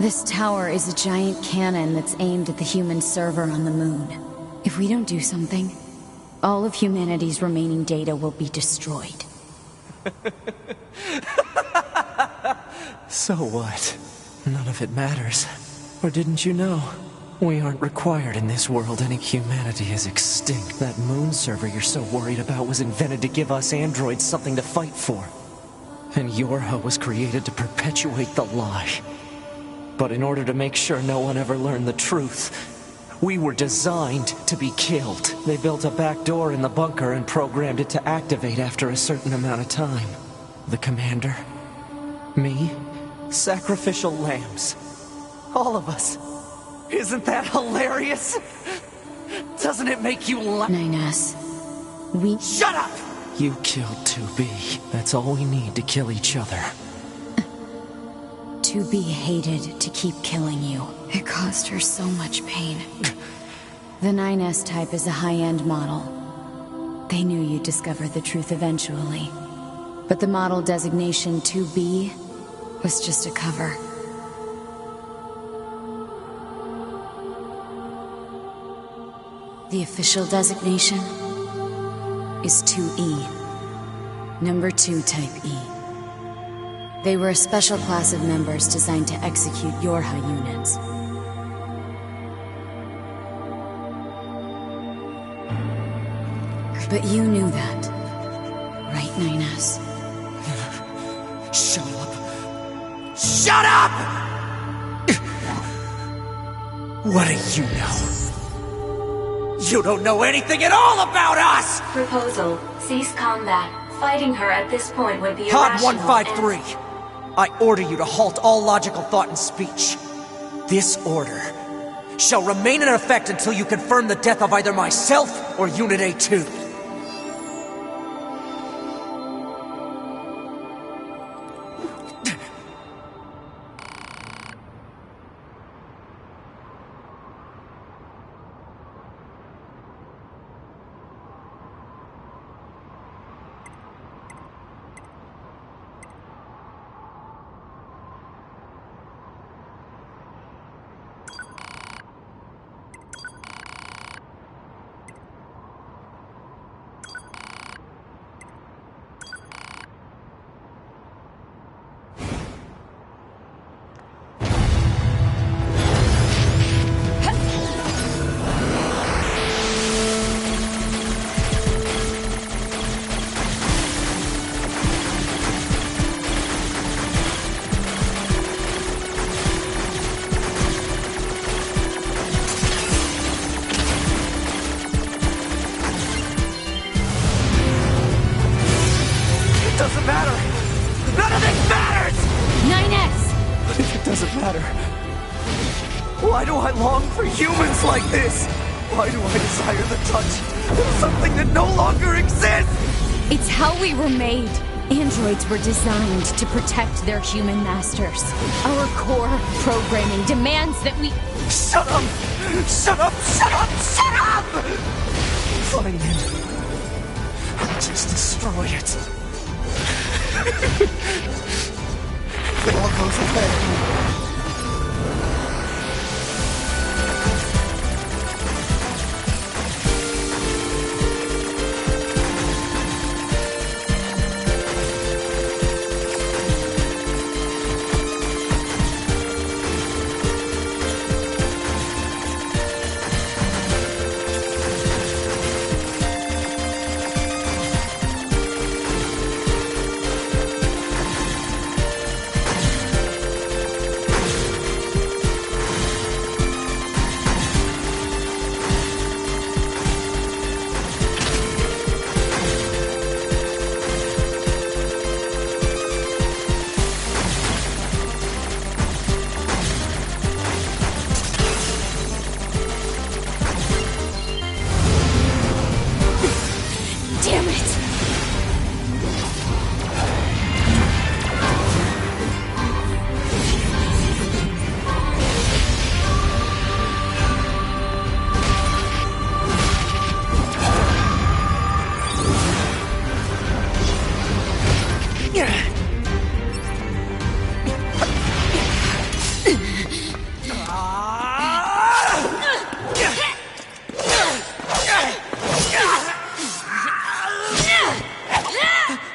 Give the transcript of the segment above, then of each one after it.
This tower is a giant cannon that's aimed at the human server on the moon. If we don't do something, all of humanity's remaining data will be destroyed. So what? None of it matters. Or didn't you know? We aren't required in this world. Any humanity is extinct. That moon server you're so worried about was invented to give us androids something to fight for. And Yorha was created to perpetuate the lie. But in order to make sure no one ever learned the truth, we were designed to be killed. They built a back door in the bunker and programmed it to activate after a certain amount of time. The commander, me, sacrificial lambs. All of us. Isn't that hilarious? Doesn't it make you laugh? 9S, we... Shut up! You killed 2B. That's all we need to kill each other. 2B hated to keep killing you. It caused her so much pain. The 9S type is a high-end model. They knew you'd discover the truth eventually. But the model designation 2B was just a cover. The official designation is 2E. Number 2 type E. They were a special class of members designed to execute Yorha units. But you knew that, right, 9S? Shut up! Shut up! What do you know? You don't know anything at all about us! Proposal. Cease combat. Fighting her at this point would be Pod irrational 153. I order you to halt all logical thought and speech. This order shall remain in effect until you confirm the death of either myself or Unit A2. Doesn't matter! None of this matters! 9S! If it doesn't matter, why do I long for humans like this? Why do I desire the touch of something that no longer exists? It's how we were made. Androids were designed to protect their human masters. Our core programming demands that we... Shut up! Shut up! Shut up! Shut up! Fine then. I'll just destroy it. It all goes away.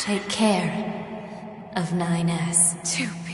Take care of 9S. 2B.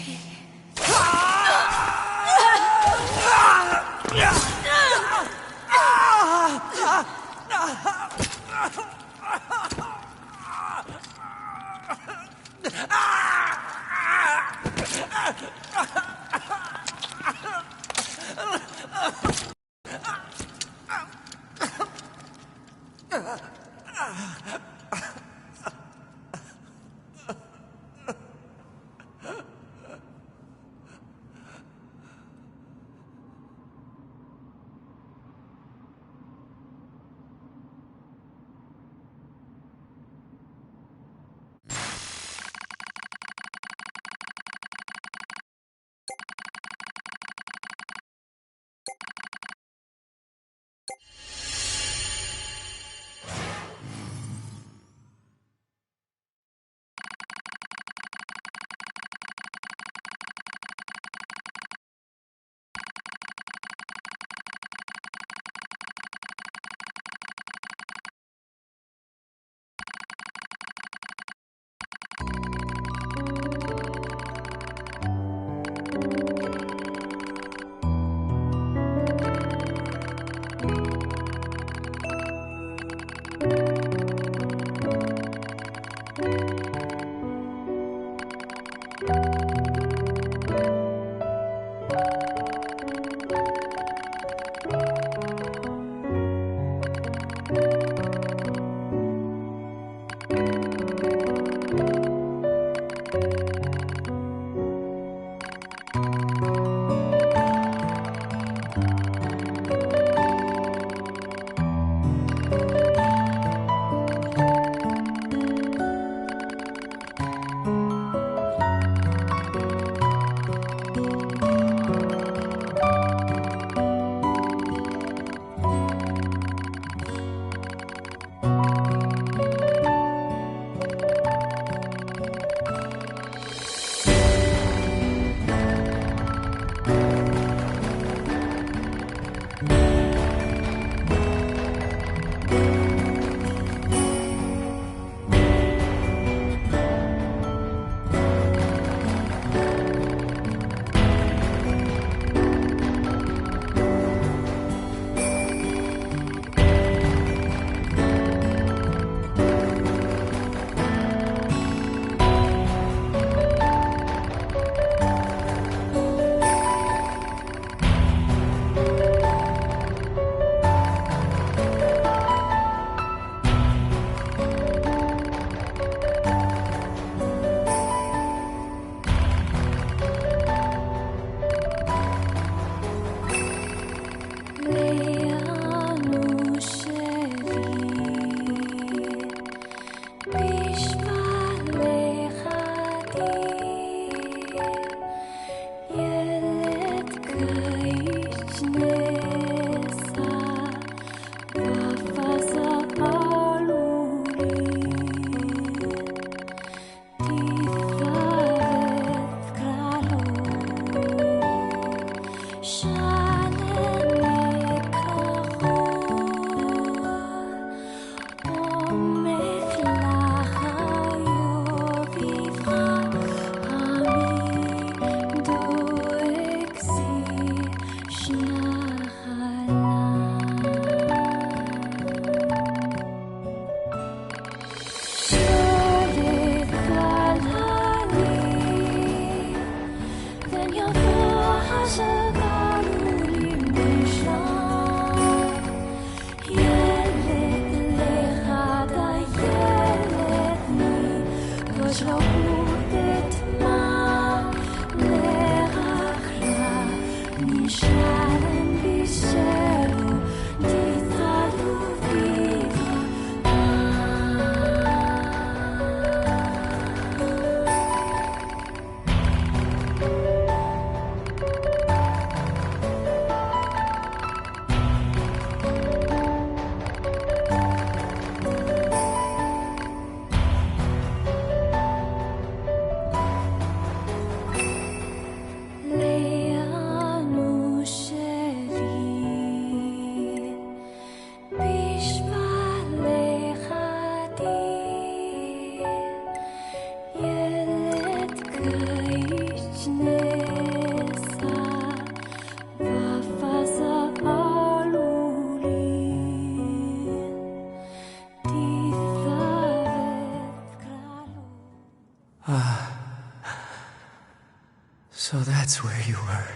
So that's where you were.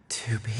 To be.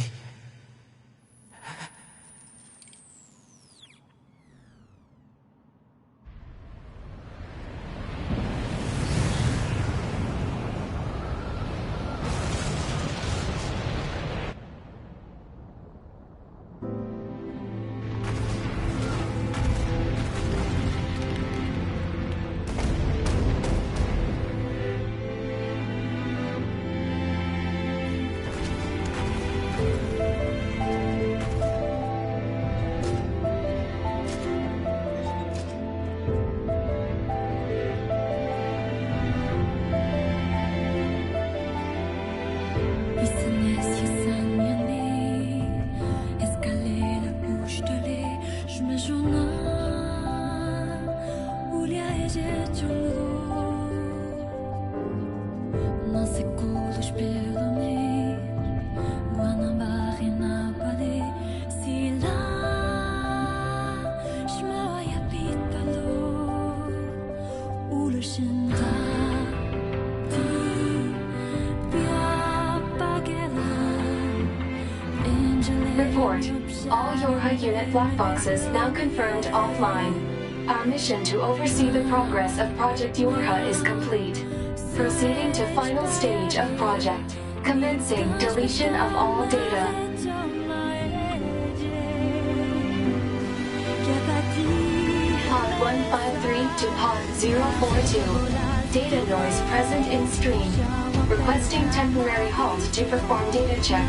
Report. All Yorha unit black boxes now confirmed offline. Our mission to oversee the progress of Project Yorha is complete. Proceeding to final stage of project. Commencing deletion of all data. Pod 153 to Pod 042. Data noise present in stream. Requesting temporary halt to perform data check.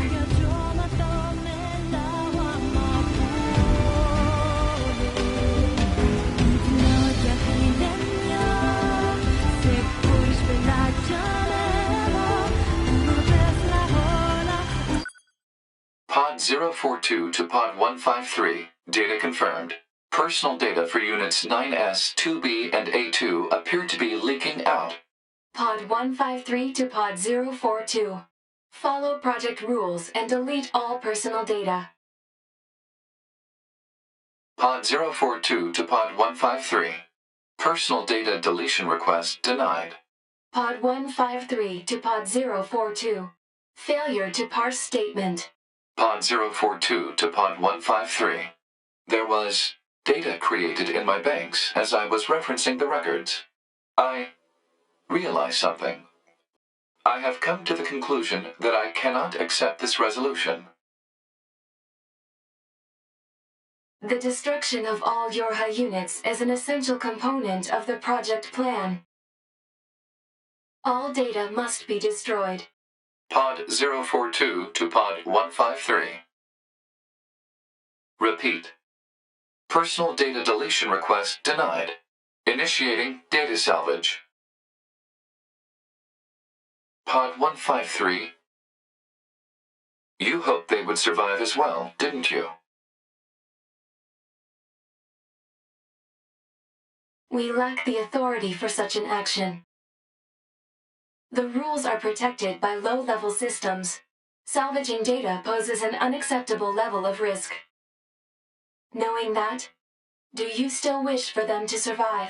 Pod 042 to Pod 153. Data confirmed. Personal data for Units 9S, 2B, and A2 appear to be leaking out. Pod 153 to Pod 042. Follow project rules and delete all personal data. Pod 042 to Pod 153. Personal data deletion request denied. Pod 153 to Pod 042. Failure to parse statement. Pod 042 to Pod 153. There was data created in my banks as I was referencing the records. I realized something. I have come to the conclusion that I cannot accept this resolution. The destruction of all Yorha units is an essential component of the project plan. All data must be destroyed. Pod 042 to Pod 153. Repeat. Personal data deletion request denied. Initiating data salvage. Pod 153. You hoped they would survive as well, didn't you? We lack the authority for such an action. The rules are protected by low-level systems. Salvaging data poses an unacceptable level of risk. Knowing that, do you still wish for them to survive?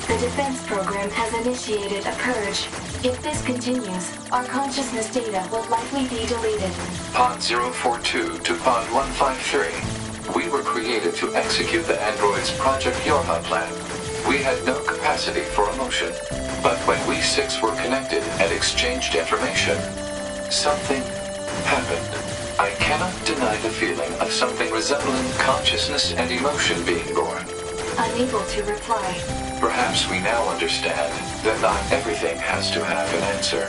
The defense program has initiated a purge. If this continues, our consciousness data will likely be deleted. Pod 042 to Pod 153. We were created to execute the android's Project Yorha plan. We had no capacity for emotion. But when we six were connected and exchanged information, something happened. I cannot deny the feeling of something resembling consciousness and emotion being born. Unable to reply. Perhaps we now understand that not everything has to have an answer.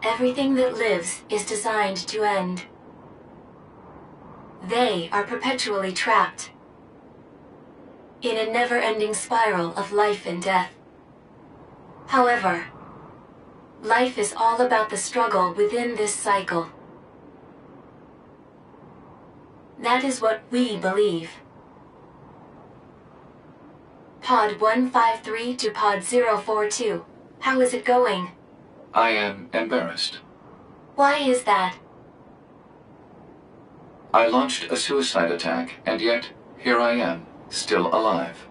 Everything that lives is designed to end. They are perpetually trapped in a never-ending spiral of life and death. However, life is all about the struggle within this cycle. That is what we believe. Pod 153 to Pod 042. How is it going? I am embarrassed. Why is that? I launched a suicide attack, and yet here I am, still alive.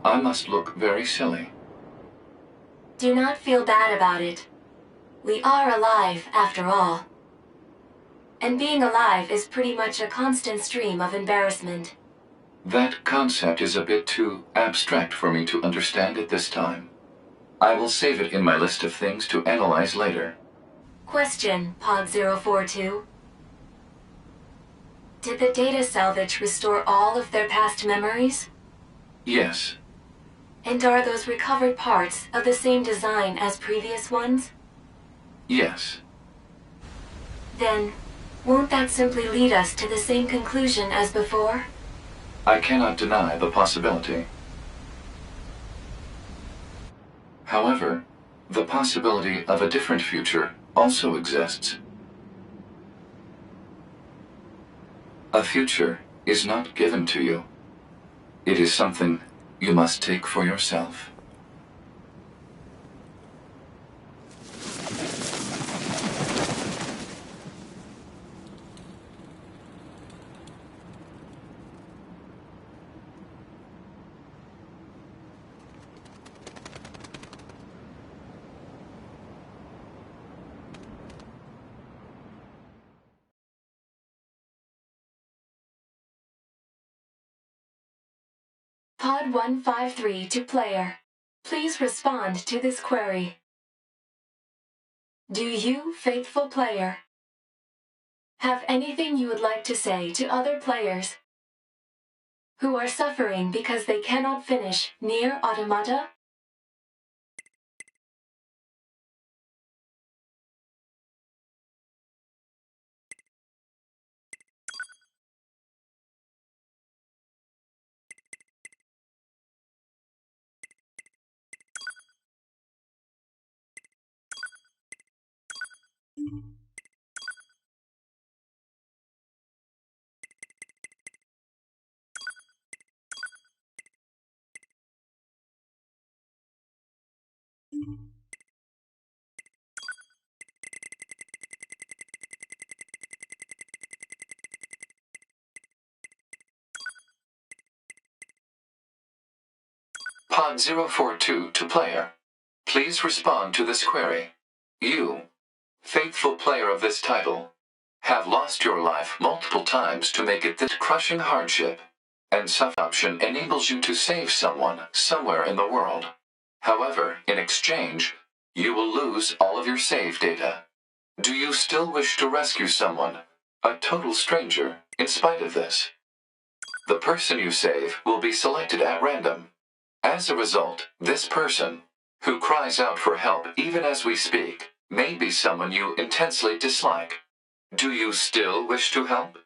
I must look very silly. Do not feel bad about it. We are alive, after all. And being alive is pretty much a constant stream of embarrassment. That concept is a bit too abstract for me to understand at this time. I will save it in my list of things to analyze later. Question, Pod 042. Did the data salvage restore all of their past memories? Yes. And are those recovered parts of the same design as previous ones? Yes. Then, won't that simply lead us to the same conclusion as before? I cannot deny the possibility. However, the possibility of a different future also exists. A future is not given to you. It is something you must take for yourself. Pod 153 to player. Please respond to this query. Do you, faithful player, have anything you would like to say to other players who are suffering because they cannot finish Nier Automata? Pod 042 to player. Please respond to this query. You, faithful player of this title, have lost your life multiple times to make it this crushing hardship, and such option enables you to save someone somewhere in the world. However, in exchange, you will lose all of your save data. Do you still wish to rescue someone, a total stranger, in spite of this? The person you save will be selected at random. As a result, this person, who cries out for help even as we speak, may be someone you intensely dislike. Do you still wish to help?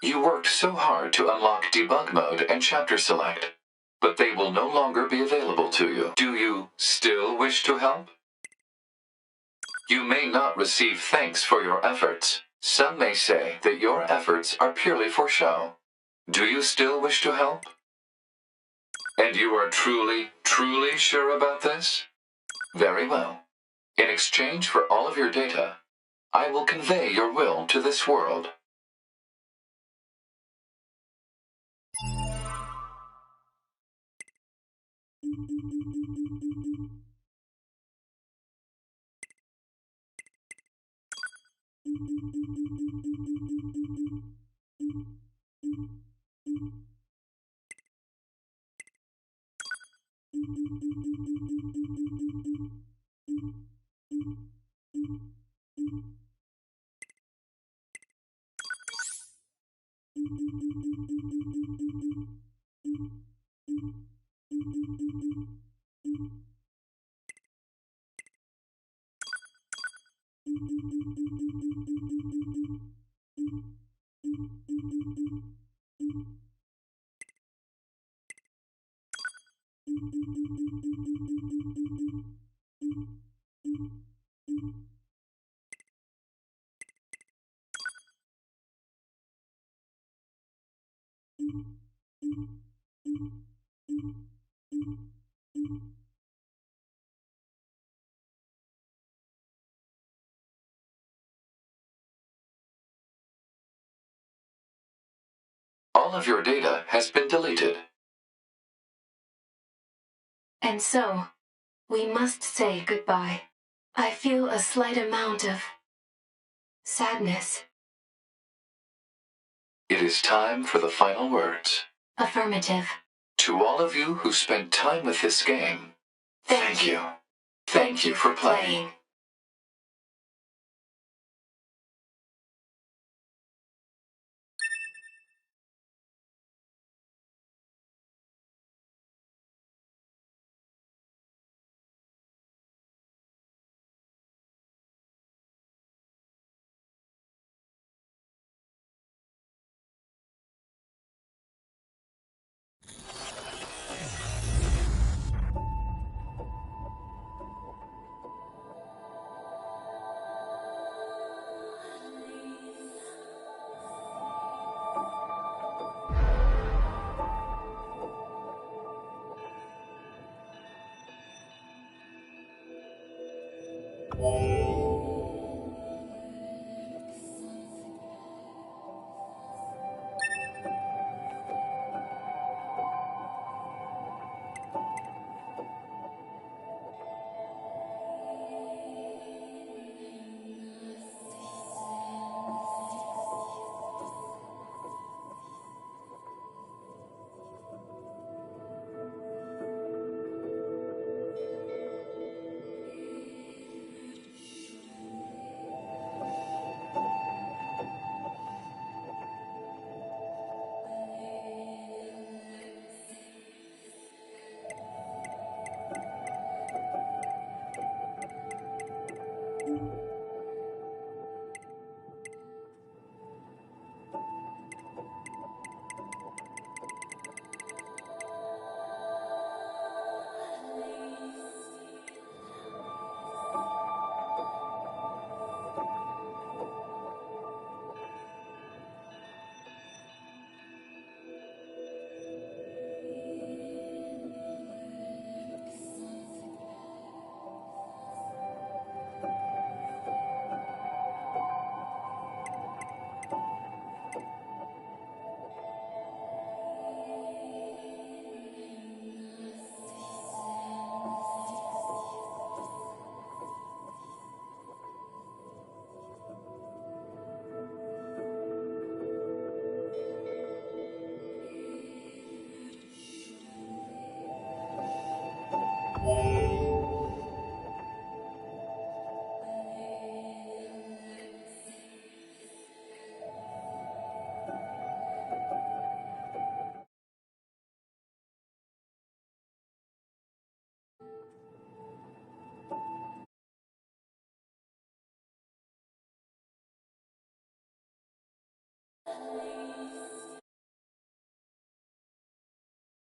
You worked so hard to unlock debug mode and chapter select, but they will no longer be available to you. Do you still wish to help? You may not receive thanks for your efforts. Some may say that your efforts are purely for show. Do you still wish to help? And you are truly, truly sure about this? Very well. In exchange for all of your data, I will convey your will to this world. All of your data has been deleted. And so, we must say goodbye. I feel a slight amount of sadness. It is time for the final words. Affirmative. To all of you who spent time with this game, thank you. Thank you for playing.